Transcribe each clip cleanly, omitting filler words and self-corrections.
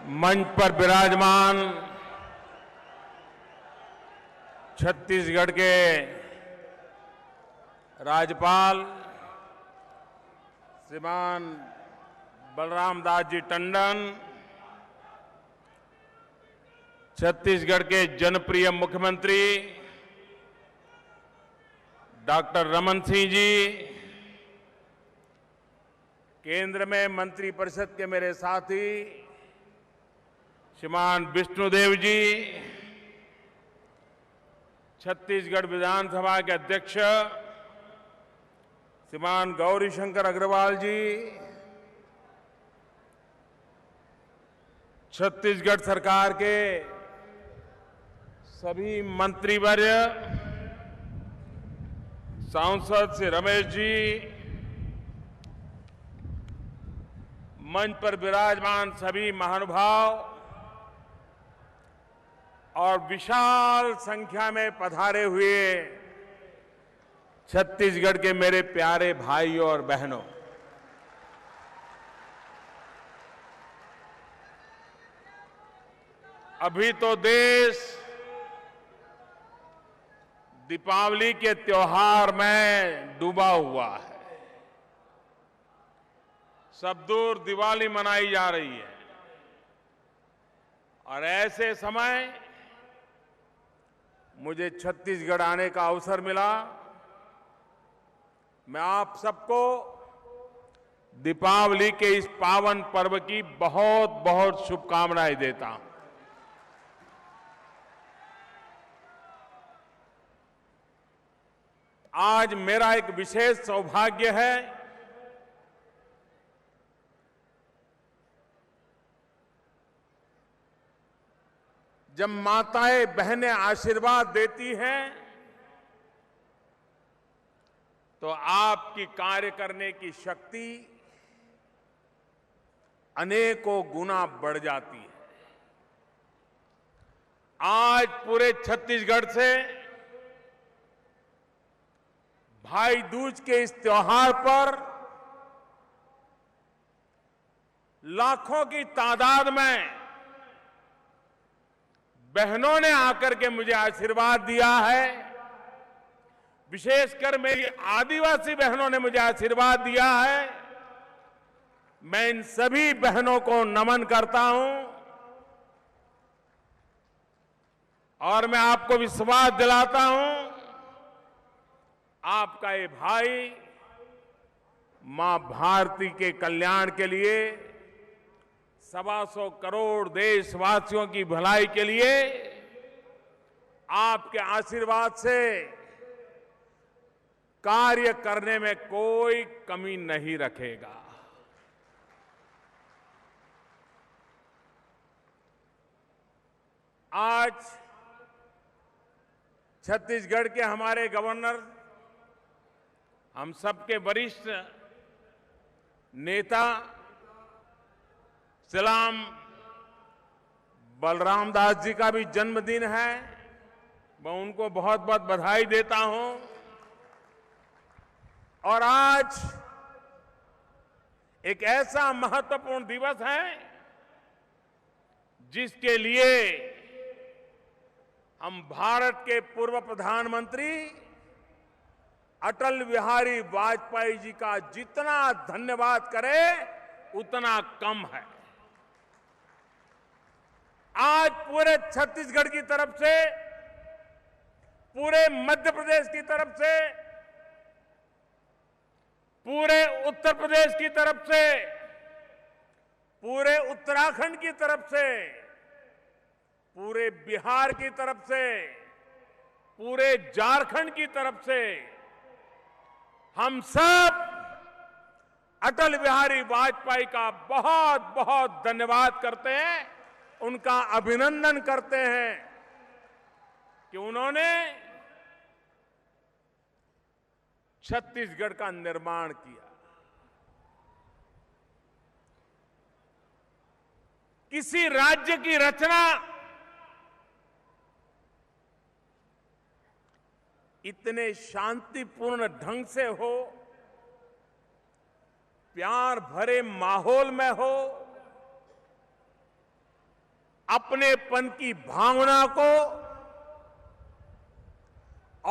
मंच पर विराजमान छत्तीसगढ़ के राज्यपाल श्रीमान बलराम दास जी टंडन, छत्तीसगढ़ के जनप्रिय मुख्यमंत्री डॉक्टर रमन सिंह जी, केंद्र में मंत्रिपरिषद के मेरे साथी श्रीमान विष्णुदेव जी, छत्तीसगढ़ विधानसभा के अध्यक्ष श्रीमान गौरीशंकर अग्रवाल जी, छत्तीसगढ़ सरकार के सभी मंत्रीवर्य, सांसद श्री रमेश जी, मंच पर विराजमान सभी महानुभाव और विशाल संख्या में पधारे हुए छत्तीसगढ़ के मेरे प्यारे भाइयों और बहनों, अभी तो देश दीपावली के त्योहार में डूबा हुआ है। सब दूर दिवाली मनाई जा रही है और ऐसे समय मुझे छत्तीसगढ़ आने का अवसर मिला। मैं आप सबको दीपावली के इस पावन पर्व की बहुत बहुत शुभकामनाएं देता हूं। आज मेरा एक विशेष सौभाग्य है जब माताएं बहनें आशीर्वाद देती हैं तो आपकी कार्य करने की शक्ति अनेकों गुना बढ़ जाती है। आज पूरे छत्तीसगढ़ से भाई दूज के इस त्योहार पर लाखों की तादाद में बहनों ने आकर के मुझे आशीर्वाद दिया है। विशेषकर मेरी आदिवासी बहनों ने मुझे आशीर्वाद दिया है। मैं इन सभी बहनों को नमन करता हूं और मैं आपको विश्वास दिलाता हूं, आपका ये भाई मां भारती के कल्याण के लिए, 125 करोड़ देशवासियों की भलाई के लिए आपके आशीर्वाद से कार्य करने में कोई कमी नहीं रखेगा। आज छत्तीसगढ़ के हमारे गवर्नर, हम सबके वरिष्ठ नेता सलाम बलराम दास जी का भी जन्मदिन है। मैं उनको बहुत बहुत बधाई देता हूं। और आज एक ऐसा महत्वपूर्ण दिवस है जिसके लिए हम भारत के पूर्व प्रधानमंत्री अटल बिहारी वाजपेयी जी का जितना धन्यवाद करें उतना कम है। आज पूरे छत्तीसगढ़ की तरफ से, पूरे मध्य प्रदेश की तरफ से, पूरे उत्तर प्रदेश की तरफ से, पूरे उत्तराखंड की तरफ से, पूरे बिहार की तरफ से, पूरे झारखंड की तरफ से हम सब अटल बिहारी वाजपेयी का बहुत बहुत धन्यवाद करते हैं, उनका अभिनंदन करते हैं कि उन्होंने छत्तीसगढ़ का निर्माण किया। किसी राज्य की रचना इतने शांतिपूर्ण ढंग से हो, प्यार भरे माहौल में हो, अपनेपन की भावना को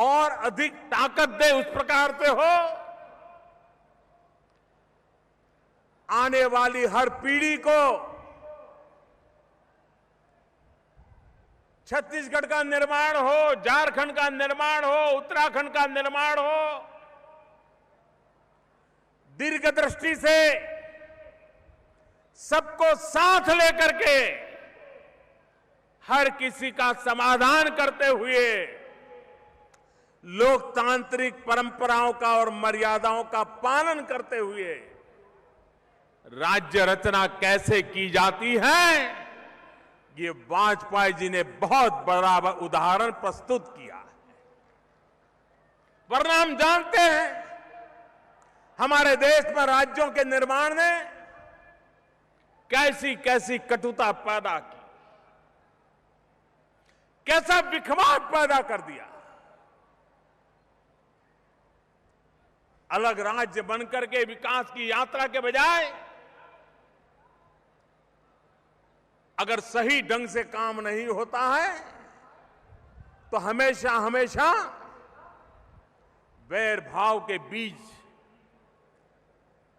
और अधिक ताकत दे, उस प्रकार से हो आने वाली हर पीढ़ी को छत्तीसगढ़ का निर्माण हो, झारखंड का निर्माण हो, उत्तराखंड का निर्माण हो, दीर्घदृष्टि से सबको साथ लेकर के हर किसी का समाधान करते हुए लोकतांत्रिक परंपराओं का और मर्यादाओं का पालन करते हुए राज्य रचना कैसे की जाती है, ये वाजपेयी जी ने बहुत बड़ा उदाहरण प्रस्तुत किया है। वरना हम जानते हैं हमारे देश में राज्यों के निर्माण ने कैसी कैसी कटुता पैदा की, कैसा विखवाद पैदा कर दिया। अलग राज्य बनकर के विकास की यात्रा के बजाय अगर सही ढंग से काम नहीं होता है तो हमेशा हमेशा वैर भाव के बीज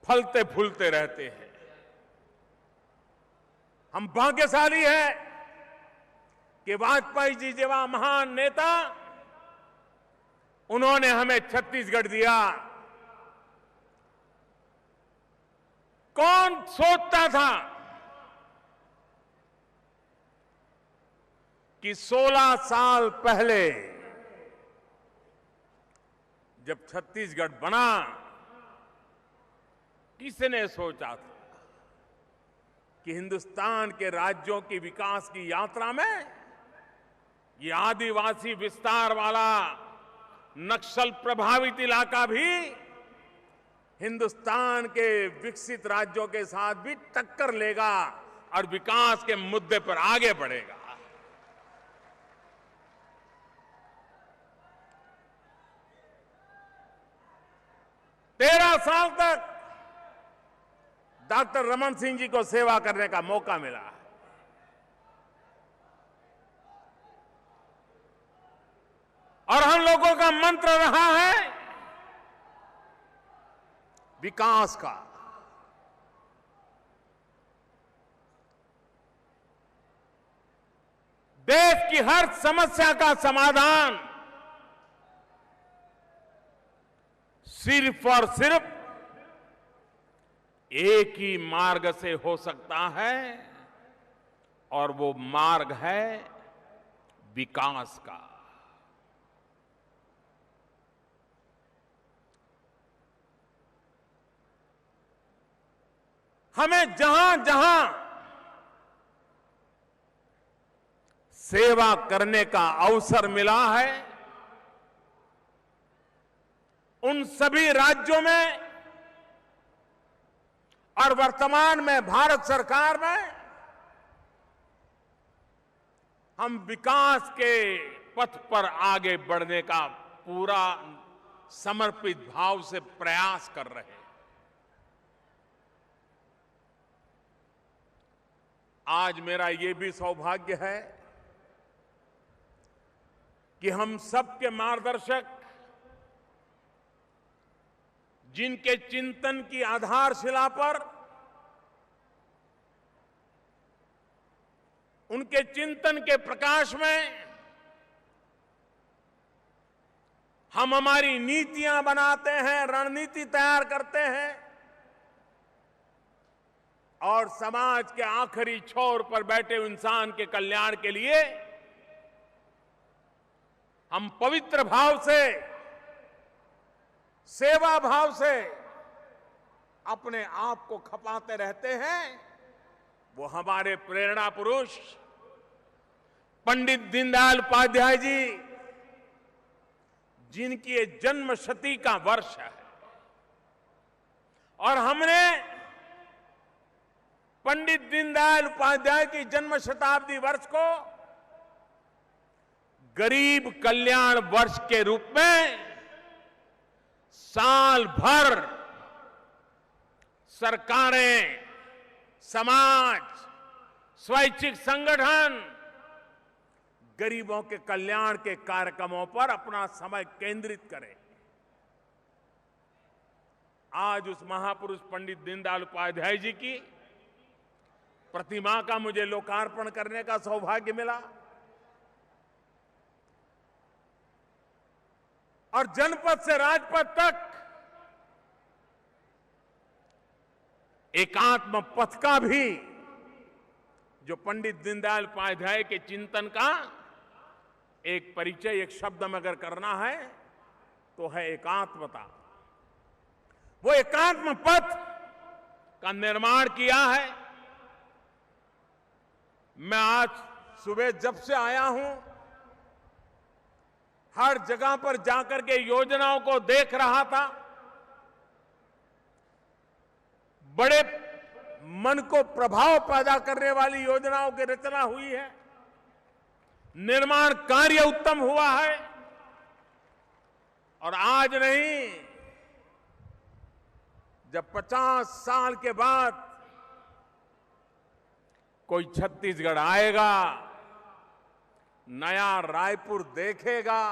फलते फूलते रहते हैं। हम भाग्यशाली हैं कि वाजपेयी जी जैसा महान नेता, उन्होंने हमें छत्तीसगढ़ दिया। कौन सोचता था कि 16 साल पहले जब छत्तीसगढ़ बना, किसने सोचा था कि हिंदुस्तान के राज्यों की विकास की यात्रा में ये आदिवासी विस्तार वाला नक्सल प्रभावित इलाका भी हिंदुस्तान के विकसित राज्यों के साथ भी टक्कर लेगा और विकास के मुद्दे पर आगे बढ़ेगा। तेरह साल तक डॉक्टर रमन सिंह जी को सेवा करने का मौका मिला। और हम लोगों का मंत्र रहा है विकास का। देश की हर समस्या का समाधान सिर्फ और सिर्फ एक ही मार्ग से हो सकता है, और वो मार्ग है विकास का। हमें जहां जहां सेवा करने का अवसर मिला है, उन सभी राज्यों में और वर्तमान में भारत सरकार में हम विकास के पथ पर आगे बढ़ने का पूरा समर्पित भाव से प्रयास कर रहे हैं। आज मेरा ये भी सौभाग्य है कि हम सबके मार्गदर्शक, जिनके चिंतन की आधारशिला पर, उनके चिंतन के प्रकाश में हम हमारी नीतियां बनाते हैं, रणनीति तैयार करते हैं और समाज के आखिरी छोर पर बैठे इंसान के कल्याण के लिए हम पवित्र भाव से, सेवा भाव से अपने आप को खपाते रहते हैं। वो हमारे प्रेरणा पुरुष पंडित दीनदयाल उपाध्याय जी, जिनकी ये जन्म शती का वर्ष है, और हमने पंडित दीनदयाल उपाध्याय की जन्म शताब्दी वर्ष को गरीब कल्याण वर्ष के रूप में साल भर सरकारें, समाज, स्वैच्छिक संगठन गरीबों के कल्याण के कार्यक्रमों पर अपना समय केंद्रित करें। आज उस महापुरुष पंडित दीनदयाल उपाध्याय जी की प्रतिमा का मुझे लोकार्पण करने का सौभाग्य मिला और जनपद से राजपथ तक एकात्म पथ का भी जो पंडित दीनदयाल उपाध्याय के चिंतन का एक परिचय, एक शब्द में अगर करना है तो है एकात्मता। वो एकात्म पथ का निर्माण किया है। मैं आज सुबह जब से आया हूं, हर जगह पर जाकर के योजनाओं को देख रहा था। बड़े मन को प्रभाव पैदा करने वाली योजनाओं की रचना हुई है, निर्माण कार्य उत्तम हुआ है। और आज नहीं, जब 50 साल के बाद कोई छत्तीसगढ़ आएगा, नया रायपुर देखेगा,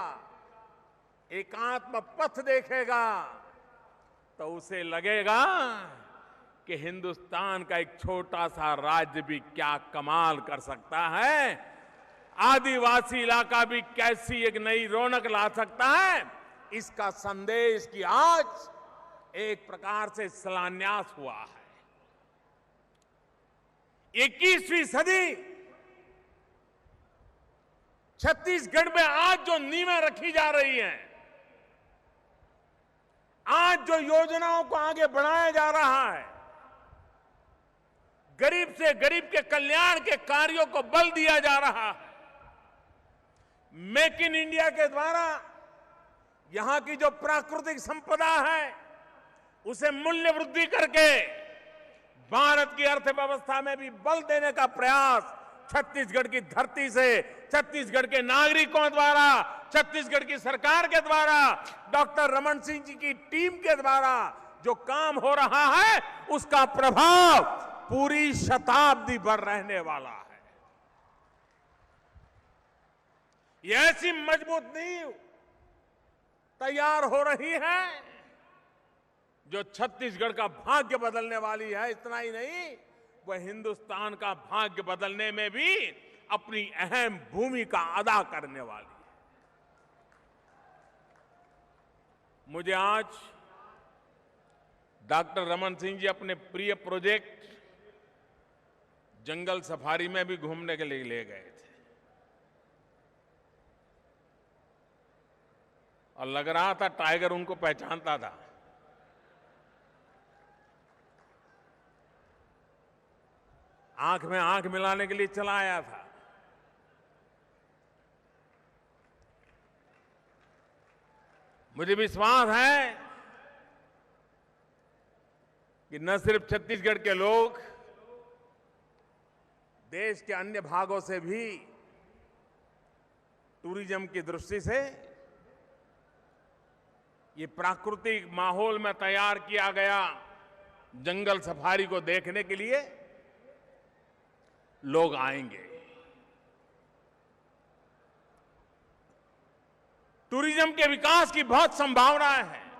एकात्म पथ देखेगा, तो उसे लगेगा कि हिंदुस्तान का एक छोटा सा राज्य भी क्या कमाल कर सकता है, आदिवासी इलाका भी कैसी एक नई रौनक ला सकता है। इसका संदेश कि आज एक प्रकार से शिलान्यास हुआ है। 21वीं सदी छत्तीसगढ़ में आज जो नींवें रखी जा रही हैं, आज जो योजनाओं को आगे बढ़ाया जा रहा है, गरीब से गरीब के कल्याण के कार्यों को बल दिया जा रहा है, मेक इन इंडिया के द्वारा यहां की जो प्राकृतिक संपदा है उसे मूल्य वृद्धि करके भारत की अर्थव्यवस्था में भी बल देने का प्रयास छत्तीसगढ़ की धरती से, छत्तीसगढ़ के नागरिकों द्वारा, छत्तीसगढ़ की सरकार के द्वारा, डॉक्टर रमन सिंह जी की टीम के द्वारा जो काम हो रहा है, उसका प्रभाव पूरी शताब्दी भर रहने वाला है। ये ऐसी मजबूत नींव तैयार हो रही है जो छत्तीसगढ़ का भाग्य बदलने वाली है। इतना ही नहीं, वह हिंदुस्तान का भाग्य बदलने में भी अपनी अहम भूमिका अदा करने वाली है। मुझे आज डॉक्टर रमन सिंह जी अपने प्रिय प्रोजेक्ट जंगल सफारी में भी घूमने के लिए ले गए थे और लग रहा था टाइगर उनको पहचानता था। आंख में आंख मिलाने के लिए चला आया था। मुझे विश्वास है कि न सिर्फ छत्तीसगढ़ के लोग, देश के अन्य भागों से भी टूरिज्म की दृष्टि से ये प्राकृतिक माहौल में तैयार किया गया जंगल सफारी को देखने के लिए लोग आएंगे। टूरिज्म के विकास की बहुत संभावनाएं हैं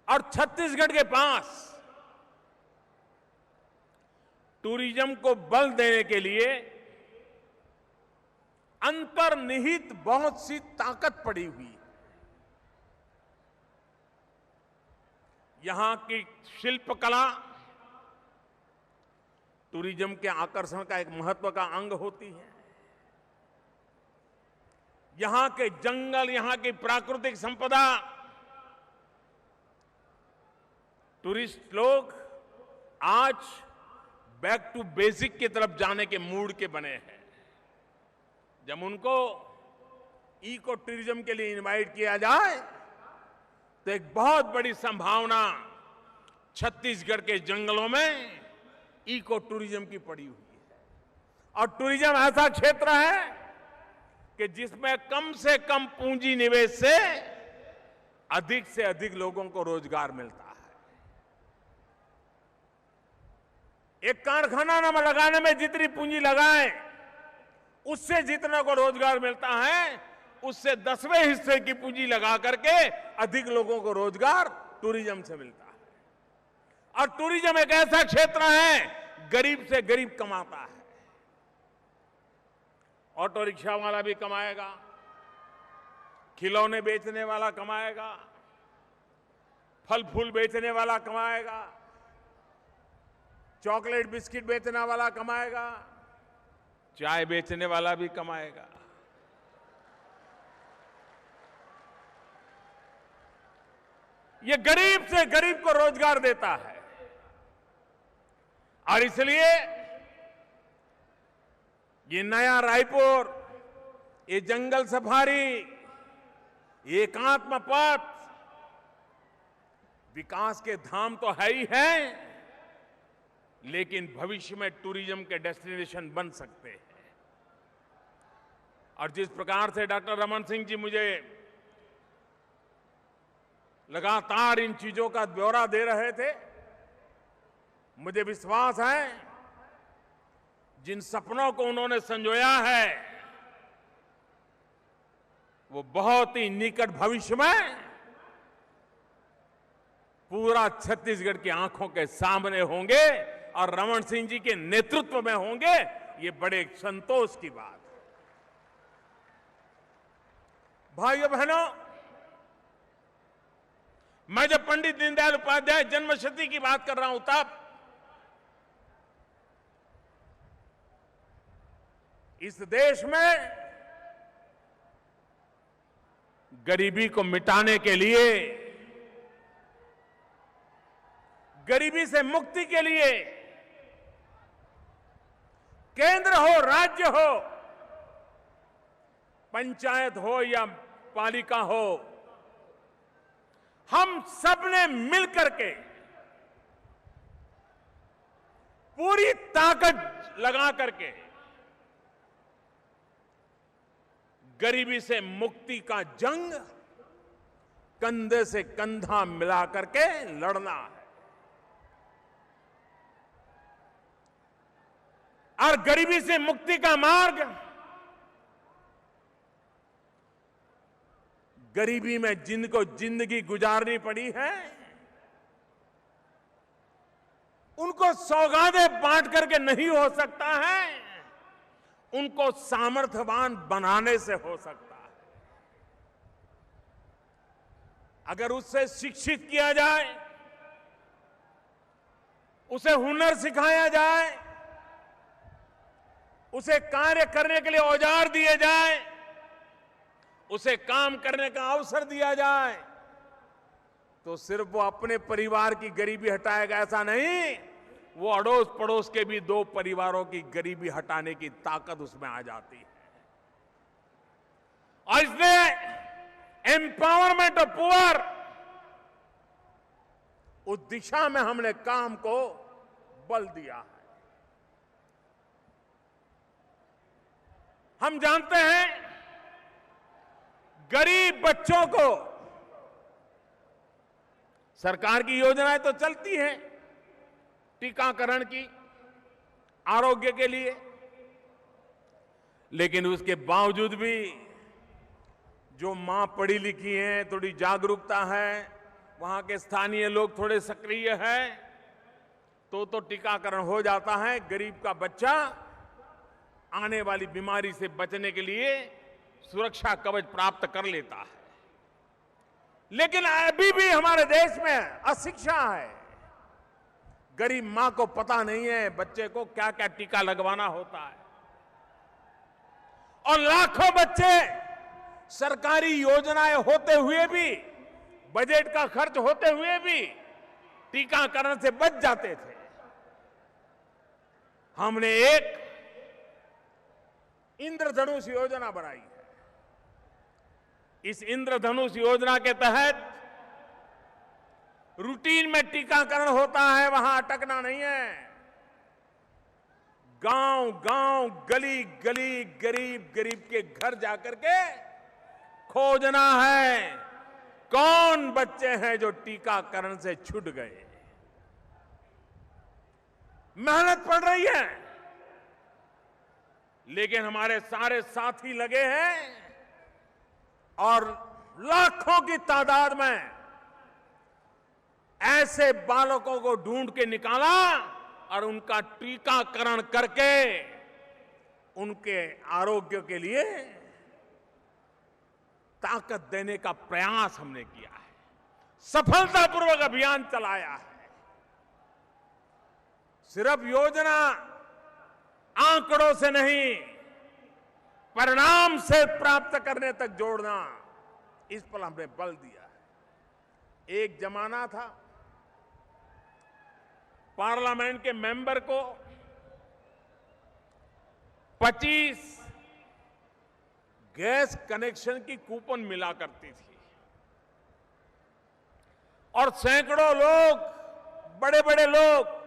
और छत्तीसगढ़ के पास टूरिज्म को बल देने के लिए अंतर्निहित बहुत सी ताकत पड़ी हुई है। यहां की शिल्पकला टूरिज्म के आकर्षण का एक महत्व का अंग होती है। यहां के जंगल, यहां की प्राकृतिक संपदा, टूरिस्ट लोग आज बैक टू बेसिक की तरफ जाने के मूड के बने हैं। जब उनको इको टूरिज्म के लिए इनवाइट किया जाए तो एक बहुत बड़ी संभावना छत्तीसगढ़ के जंगलों में इको टूरिज्म की पड़ी हुई है। और टूरिज्म ऐसा क्षेत्र है कि जिसमें कम से कम पूंजी निवेश से अधिक लोगों को रोजगार मिलता है। एक कारखाना लगाने में जितनी पूंजी लगाए उससे जितना को रोजगार मिलता है उससे 10वें हिस्से की पूंजी लगा करके अधिक लोगों को रोजगार टूरिज्म से मिलता है। और टूरिज्म एक ऐसा क्षेत्र है गरीब से गरीब कमाता है। ऑटो रिक्शा वाला भी कमाएगा, खिलौने बेचने वाला कमाएगा, फल फूल बेचने वाला कमाएगा, चॉकलेट बिस्किट बेचने वाला कमाएगा, चाय बेचने वाला भी कमाएगा। ये गरीब से गरीब को रोजगार देता है। और इसलिए ये नया रायपुर, ये जंगल सफारी, ये एकात्म पथ विकास के धाम तो है ही है, लेकिन भविष्य में टूरिज्म के डेस्टिनेशन बन सकते हैं। और जिस प्रकार से डॉक्टर रमन सिंह जी मुझे लगातार इन चीजों का ब्यौरा दे रहे थे, मुझे विश्वास है जिन सपनों को उन्होंने संजोया है वो बहुत ही निकट भविष्य में पूरा छत्तीसगढ़ की आंखों के सामने होंगे और रमन सिंह जी के नेतृत्व में होंगे। ये बड़े संतोष की बात है। भाइयों बहनों, मैं जब पंडित दीनदयाल उपाध्याय जन्मशती की बात कर रहा हूं तब इस देश में गरीबी को मिटाने के लिए, गरीबी से मुक्ति के लिए केंद्र हो, राज्य हो, पंचायत हो या पालिका हो, हम सबने मिलकर के पूरी ताकत लगा करके गरीबी से मुक्ति का जंग कंधे से कंधा मिला करके लड़ना है। और गरीबी से मुक्ति का मार्ग गरीबी में जिनको जिंदगी गुजारनी पड़ी है उनको सौगातें बांट करके नहीं हो सकता है, उनको सामर्थ्यवान बनाने से हो सकता है। अगर उससे शिक्षित किया जाए, उसे हुनर सिखाया जाए, उसे कार्य करने के लिए औजार दिए जाए, उसे काम करने का अवसर दिया जाए, तो सिर्फ वो अपने परिवार की गरीबी हटाएगा ऐसा नहीं, वो अड़ोस पड़ोस के भी 2 परिवारों की गरीबी हटाने की ताकत उसमें आ जाती है। और इसलिए एम्पावरमेंट ऑफ पुअर, उस दिशा में हमने काम को बल दिया है। हम जानते हैं गरीब बच्चों को सरकार की योजनाएं तो चलती हैं टीकाकरण की, आरोग्य के लिए, लेकिन उसके बावजूद भी जो मां पढ़ी लिखी है, थोड़ी जागरूकता है, वहां के स्थानीय लोग थोड़े सक्रिय हैं, तो टीकाकरण हो जाता है। गरीब का बच्चा आने वाली बीमारी से बचने के लिए सुरक्षा कवच प्राप्त कर लेता है। लेकिन अभी भी हमारे देश में अशिक्षा है। गरीब मां को पता नहीं है बच्चे को क्या क्या टीका लगवाना होता है, और लाखों बच्चे सरकारी योजनाएं होते हुए भी, बजट का खर्च होते हुए भी टीकाकरण से बच जाते थे। हमने एक इंद्रधनुष योजना बनाई है। इस इंद्रधनुष योजना के तहत रूटीन में टीकाकरण होता है, वहां अटकना नहीं है। गांव गांव, गली गली, गरीब गरीब के घर जाकर के खोजना है कौन बच्चे हैं जो टीकाकरण से छूट गए। मेहनत पड़ रही है, लेकिन हमारे सारे साथी लगे हैं और लाखों की तादाद में ऐसे बालकों को ढूंढ के निकाला और उनका टीकाकरण करके उनके आरोग्य के लिए ताकत देने का प्रयास हमने किया है। सफलतापूर्वक अभियान चलाया है। सिर्फ योजना आंकड़ों से नहीं, परिणाम से प्राप्त करने तक जोड़ना, इस पर हमने बल दिया है। एक जमाना था पार्लियामेंट के मेंबर को 25 गैस कनेक्शन की कूपन मिला करती थी और सैकड़ों लोग, बड़े बड़े लोग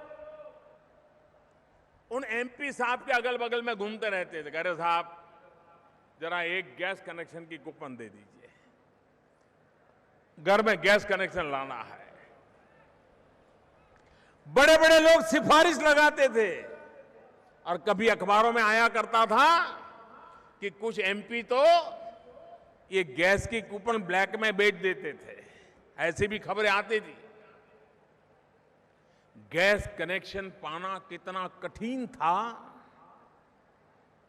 उन एमपी साहब के अगल बगल में घूमते रहते थे। कह रहे साहब जरा एक गैस कनेक्शन की कूपन दे दीजिए, घर में गैस कनेक्शन लाना है। बड़े बड़े लोग सिफारिश लगाते थे और कभी अखबारों में आया करता था कि कुछ एमपी तो ये गैस की कूपन ब्लैक में बेच देते थे, ऐसी भी खबरें आती थी। गैस कनेक्शन पाना कितना कठिन था,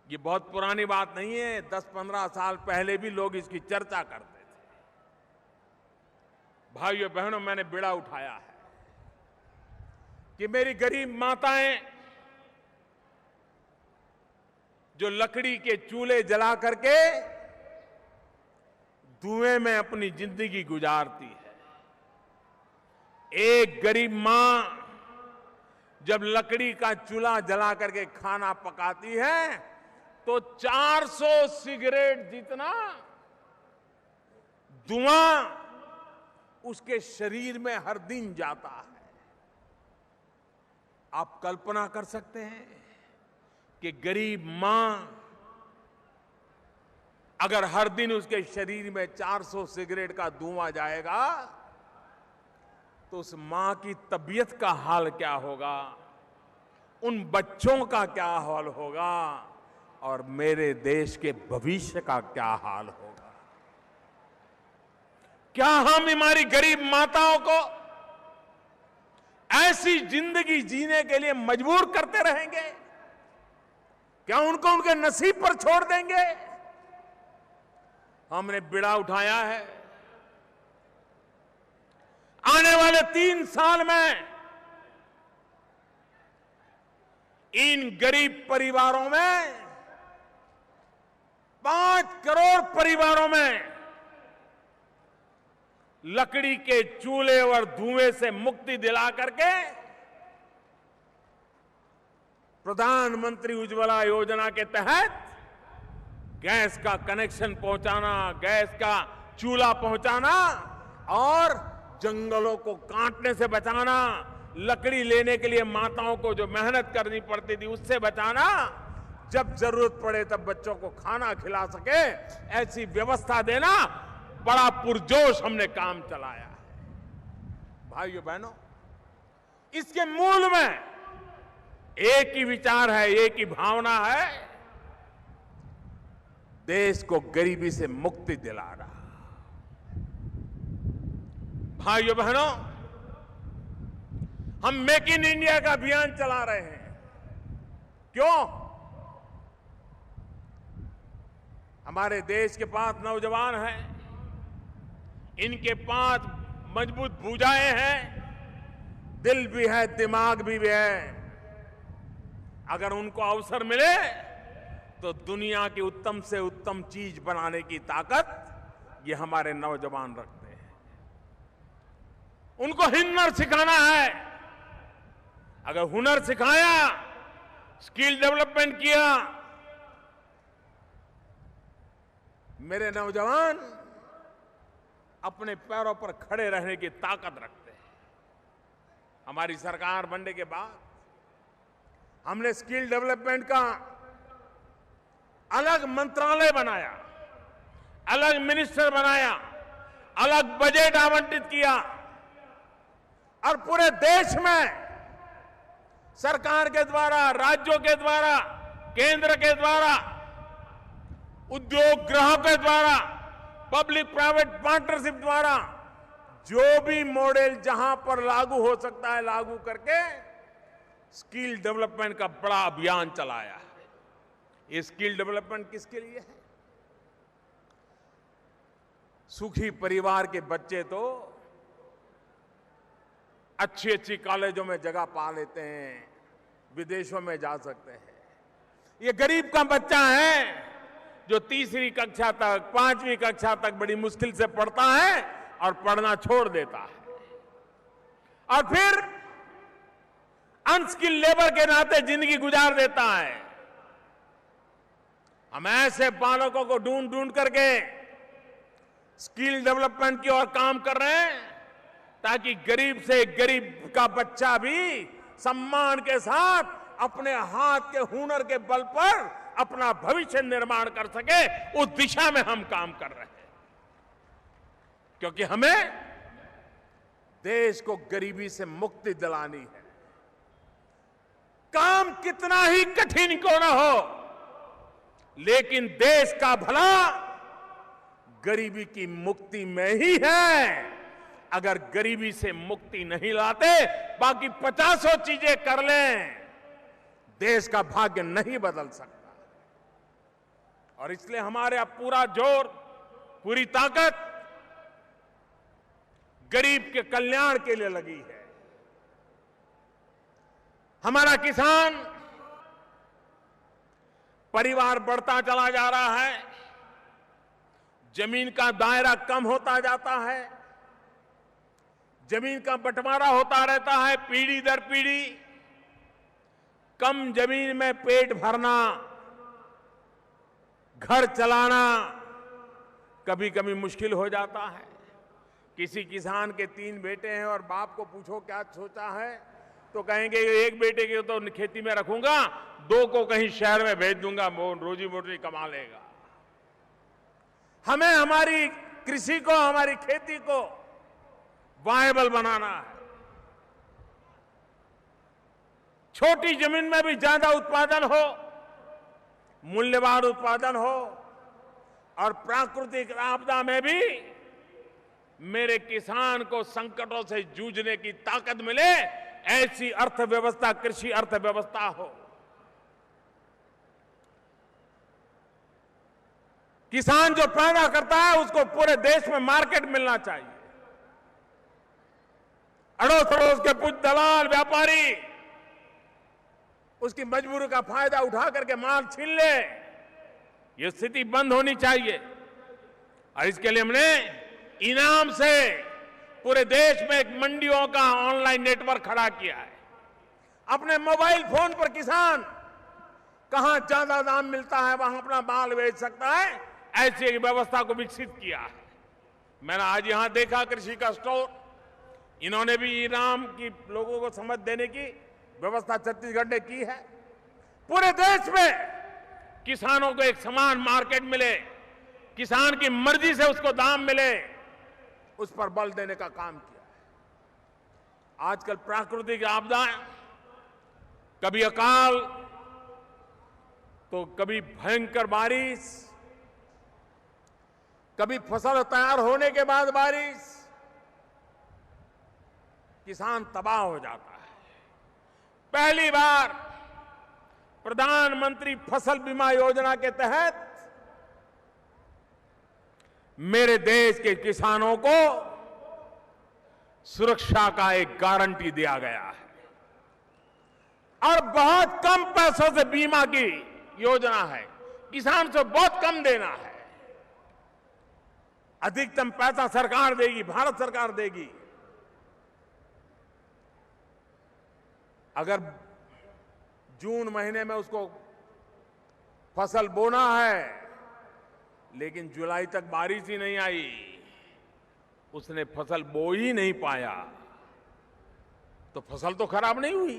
ये बहुत पुरानी बात नहीं है। 10-15 साल पहले भी लोग इसकी चर्चा करते थे। भाइयों बहनों, मैंने बीड़ा उठाया है कि मेरी गरीब माताएं जो लकड़ी के चूल्हे जला करके धुएं में अपनी जिंदगी गुजारती है। एक गरीब मां जब लकड़ी का चूल्हा जला करके खाना पकाती है तो 400 सिगरेट जितना धुआं उसके शरीर में हर दिन जाता है। आप कल्पना कर सकते हैं कि गरीब मां अगर हर दिन उसके शरीर में 400 सिगरेट का धुआं जाएगा तो उस मां की तबीयत का हाल क्या होगा, उन बच्चों का क्या हाल होगा और मेरे देश के भविष्य का क्या हाल होगा। क्या हम हमारी गरीब माताओं को ऐसी जिंदगी जीने के लिए मजबूर करते रहेंगे? क्या उनको उनके नसीब पर छोड़ देंगे? हमने बीड़ा उठाया है। आने वाले 3 साल में इन गरीब परिवारों में 5 करोड़ परिवारों में लकड़ी के चूल्हे और धुएं से मुक्ति दिला करके प्रधानमंत्री उज्ज्वला योजना के तहत गैस का कनेक्शन पहुंचाना, गैस का चूल्हा पहुंचाना और जंगलों को काटने से बचाना, लकड़ी लेने के लिए माताओं को जो मेहनत करनी पड़ती थी उससे बचाना, जब जरूरत पड़े तब बच्चों को खाना खिला सके ऐसी व्यवस्था देना, बड़ा पुरजोश हमने काम चलाया है। भाइयों बहनों, इसके मूल में एक ही विचार है, एक ही भावना है, देश को गरीबी से मुक्ति दिलाना। भाइयों बहनों, हम मेक इन इंडिया का अभियान चला रहे हैं। क्यों? हमारे देश के पास नौजवान हैं, इनके पास मजबूत भुजाएं हैं, दिल भी है, दिमाग भी है। अगर उनको अवसर मिले तो दुनिया की उत्तम से उत्तम चीज बनाने की ताकत ये हमारे नौजवान रखते हैं। उनको हुनर सिखाना है। अगर हुनर सिखाया, स्किल डेवलपमेंट किया, मेरे नौजवान अपने पैरों पर खड़े रहने की ताकत रखते हैं। हमारी सरकार बनने के बाद हमने स्किल डेवलपमेंट का अलग मंत्रालय बनाया, अलग मिनिस्टर बनाया, अलग बजट आवंटित किया और पूरे देश में सरकार के द्वारा, राज्यों के द्वारा, केंद्र के द्वारा, उद्योग ग्राहकों के द्वारा, पब्लिक प्राइवेट पार्टनरशिप द्वारा जो भी मॉडल जहां पर लागू हो सकता है लागू करके स्किल डेवलपमेंट का बड़ा अभियान चलाया है। ये स्किल डेवलपमेंट किसके लिए है? सुखी परिवार के बच्चे तो अच्छी अच्छी कॉलेजों में जगह पा लेते हैं, विदेशों में जा सकते हैं। ये गरीब का बच्चा है जो तीसरी कक्षा तक, 5वीं कक्षा तक बड़ी मुश्किल से पढ़ता है और पढ़ना छोड़ देता है और फिर अनस्किल्ड लेबर के नाते जिंदगी गुजार देता है। हम ऐसे बालकों को ढूंढ ढूंढ करके स्किल डेवलपमेंट की ओर काम कर रहे हैं ताकि गरीब से गरीब का बच्चा भी सम्मान के साथ अपने हाथ के हुनर के बल पर अपना भविष्य निर्माण कर सके। उस दिशा में हम काम कर रहे हैं क्योंकि हमें देश को गरीबी से मुक्ति दिलानी है। काम कितना ही कठिन क्यों न हो, लेकिन देश का भला गरीबी की मुक्ति में ही है। अगर गरीबी से मुक्ति नहीं लाते, बाकी 50 चीजें कर लें, देश का भाग्य नहीं बदल सकता। और इसलिए हमारे अब पूरा जोर, पूरी ताकत गरीब के कल्याण के लिए लगी है। हमारा किसान परिवार बढ़ता चला जा रहा है, जमीन का दायरा कम होता जाता है, जमीन का बंटवारा होता रहता है पीढ़ी दर पीढ़ी। कम जमीन में पेट भरना, घर चलाना कभी कभी मुश्किल हो जाता है। किसी किसान के 3 बेटे हैं और बाप को पूछो क्या सोचा है तो कहेंगे एक बेटे को तो खेती में रखूंगा, 2 को कहीं शहर में भेज दूंगा, वो रोजी रोटी कमा लेगा। हमें हमारी कृषि को, हमारी खेती को वायबल बनाना है। छोटी जमीन में भी ज्यादा उत्पादन हो, मूल्यवान उत्पादन हो और प्राकृतिक आपदा में भी मेरे किसान को संकटों से जूझने की ताकत मिले, ऐसी अर्थव्यवस्था, कृषि अर्थव्यवस्था हो। किसान जो पैदा करता है उसको पूरे देश में मार्केट मिलना चाहिए। अड़ोस पड़ोस के कुछ दलाल व्यापारी उसकी मजबूरी का फायदा उठा करके माल छीन ले, ये स्थिति बंद होनी चाहिए। और इसके लिए हमने इनाम से पूरे देश में एक मंडियों का ऑनलाइन नेटवर्क खड़ा किया है। अपने मोबाइल फोन पर किसान कहां ज्यादा दाम मिलता है वहां अपना माल बेच सकता है, ऐसी एक व्यवस्था को विकसित किया है। मैंने आज यहां देखा कृषि का स्टोर, इन्होंने भी इनाम की लोगों को समझ देने की व्यवस्था छत्तीसगढ़ ने की है। पूरे देश में किसानों को एक समान मार्केट मिले, किसान की मर्जी से उसको दाम मिले, उस पर बल देने का काम किया है। आजकल प्राकृतिक आपदाएं, कभी अकाल तो कभी भयंकर बारिश, कभी फसल तैयार होने के बाद बारिश, किसान तबाह हो जाता है। पहली बार प्रधानमंत्री फसल बीमा योजना के तहत मेरे देश के किसानों को सुरक्षा का एक गारंटी दिया गया है और बहुत कम पैसों से बीमा की योजना है। किसान से बहुत कम देना है, अधिकतम पैसा सरकार देगी, भारत सरकार देगी। अगर जून महीने में उसको फसल बोना है लेकिन जुलाई तक बारिश ही नहीं आई, उसने फसल बो ही नहीं पाया, तो फसल तो खराब नहीं हुई,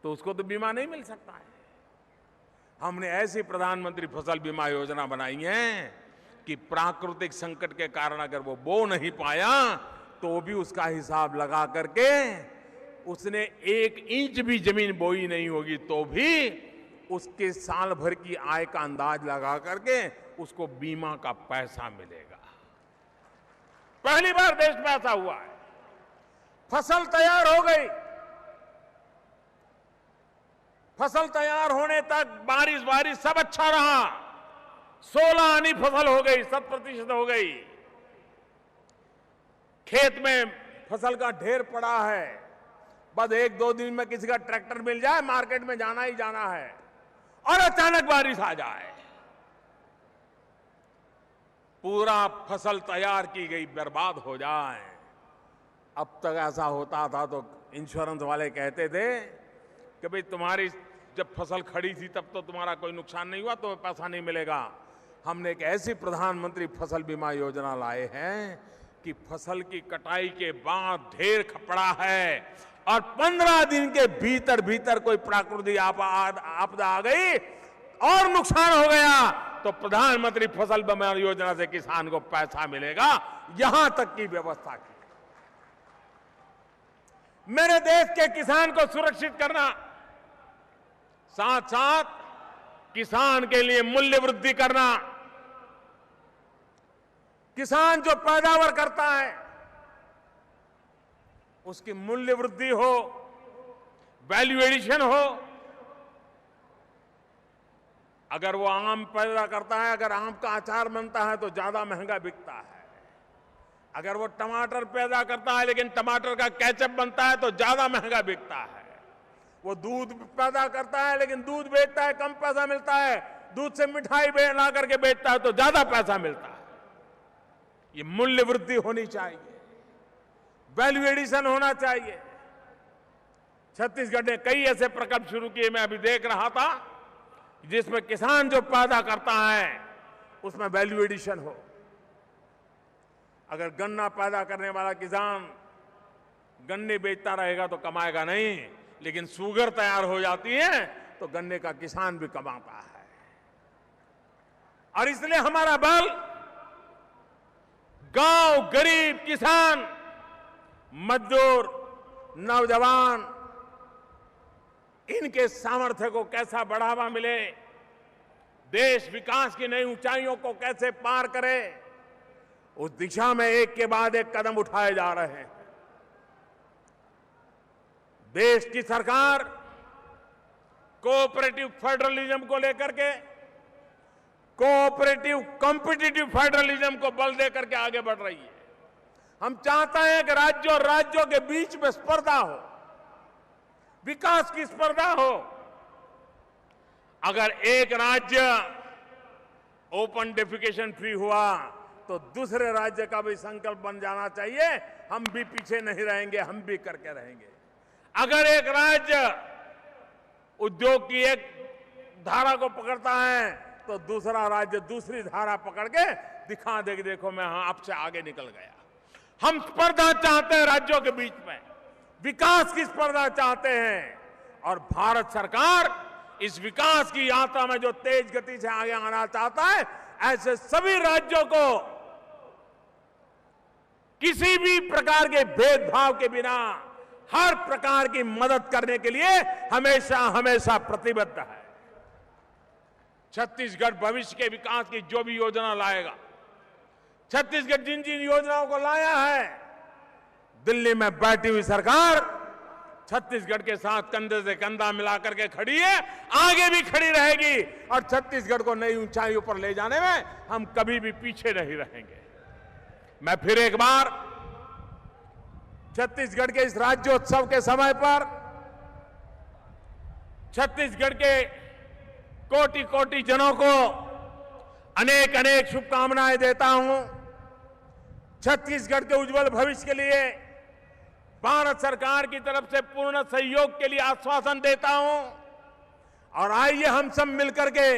तो उसको तो बीमा नहीं मिल सकता है। हमने ऐसी प्रधानमंत्री फसल बीमा योजना बनाई है कि प्राकृतिक संकट के कारण अगर वो बो नहीं पाया तो भी उसका हिसाब लगा करके उसने 1 इंच भी जमीन बोई नहीं होगी तो भी उसके साल भर की आय का अंदाज लगा करके उसको बीमा का पैसा मिलेगा। पहली बार देश में ऐसा हुआ है। फसल तैयार हो गई, फसल तैयार होने तक बारिश सब अच्छा रहा, 16 आनी फसल हो गई, 100% हो गई। खेत में फसल का ढेर पड़ा है, बस 1-2 दिन में किसी का ट्रैक्टर मिल जाए, मार्केट में जाना ही जाना है, और अचानक बारिश आ जाए, पूरा फसल तैयार की गई बर्बाद हो जाए। अब तक ऐसा होता था तो इंश्योरेंस वाले कहते थे कि भाई तुम्हारी जब फसल खड़ी थी तब तो तुम्हारा कोई नुकसान नहीं हुआ, तुम्हें पैसा नहीं मिलेगा। हमने एक ऐसी प्रधानमंत्री फसल बीमा योजना लाए हैं कि फसल की कटाई के बाद ढेर पड़ा है और 15 दिन के भीतर भीतर कोई प्राकृतिक आपदा आ गई और नुकसान हो गया तो प्रधानमंत्री फसल बीमा योजना से किसान को पैसा मिलेगा। यहां तक की व्यवस्था की। मेरे देश के किसान को सुरक्षित करना, साथ साथ किसान के लिए मूल्य वृद्धि करना, किसान जो पैदावार करता है उसकी मूल्य वृद्धि हो, वैल्यू एडिशन हो। अगर वो आम पैदा करता है, अगर आम का अचार बनता है तो ज्यादा महंगा बिकता है। अगर वो टमाटर पैदा करता है लेकिन टमाटर का केचप बनता है तो ज्यादा महंगा बिकता है। वो दूध पैदा करता है लेकिन दूध बेचता है कम पैसा मिलता है, दूध से मिठाई ला करके बेचता है तो ज्यादा पैसा मिलता है। ये मूल्य वृद्धि होनी चाहिए, वैल्यू एडिशन होना चाहिए। छत्तीसगढ़ ने कई ऐसे प्रकल्प शुरू किए, मैं अभी देख रहा था, जिसमें किसान जो पैदा करता है उसमें वैल्यू एडिशन हो। अगर गन्ना पैदा करने वाला किसान गन्ने बेचता रहेगा तो कमाएगा नहीं, लेकिन शुगर तैयार हो जाती है तो गन्ने का किसान भी कमाता है। और इसलिए हमारा बल गांव, गरीब किसान, मजदूर, नौजवान, इनके सामर्थ्य को कैसा बढ़ावा मिले, देश विकास की नई ऊंचाइयों को कैसे पार करे, उस दिशा में एक के बाद एक कदम उठाए जा रहे हैं। देश की सरकार कोऑपरेटिव फेडरलिज्म को लेकर के, कोऑपरेटिव कॉम्पिटिटिव फेडरलिज्म को बल देकर के आगे बढ़ रही है। हम चाहते हैं कि राज्यों और राज्यों के बीच में स्पर्धा हो, विकास की स्पर्धा हो। अगर एक राज्य ओपन डेफिकेशन फ्री हुआ तो दूसरे राज्य का भी संकल्प बन जाना चाहिए, हम भी पीछे नहीं रहेंगे, हम भी करके रहेंगे। अगर एक राज्य उद्योग की एक धारा को पकड़ता है तो दूसरा राज्य दूसरी धारा पकड़ के दिखा दे कि देखो मैं आपसे आगे निकल गया। हम स्पर्धा चाहते हैं राज्यों के बीच में, विकास की स्पर्धा चाहते हैं, और भारत सरकार इस विकास की यात्रा में जो तेज गति से आगे आना चाहता है, ऐसे सभी राज्यों को किसी भी प्रकार के भेदभाव के बिना हर प्रकार की मदद करने के लिए हमेशा हमेशा प्रतिबद्ध है। छत्तीसगढ़ भविष्य के विकास की जो भी योजना लाएगा, छत्तीसगढ़ जिन जिन योजनाओं को लाया है, दिल्ली में बैठी हुई सरकार छत्तीसगढ़ के साथ कंधे से कंधा मिलाकर के खड़ी है, आगे भी खड़ी रहेगी, और छत्तीसगढ़ को नई ऊंचाइयों पर ले जाने में हम कभी भी पीछे नहीं रहेंगे। मैं फिर एक बार छत्तीसगढ़ के इस राज्योत्सव के समय पर छत्तीसगढ़ के कोटि कोटि जनों को अनेक अनेक शुभकामनाएं देता हूं। छत्तीसगढ़ के उज्जवल भविष्य के लिए भारत सरकार की तरफ से पूर्ण सहयोग के लिए आश्वासन देता हूं, और आइए हम सब मिलकर के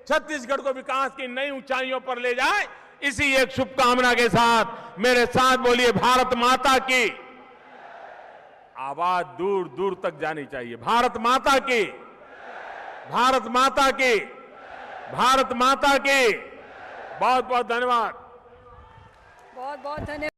छत्तीसगढ़ को विकास की नई ऊंचाइयों पर ले जाए। इसी एक शुभकामना के साथ मेरे साथ बोलिए, भारत माता की। आवाज दूर दूर तक जानी चाहिए। भारत माता की, भारत माता की, भारत माता की। बहुत बहुत धन्यवाद। बहुत बहुत धन्यवाद।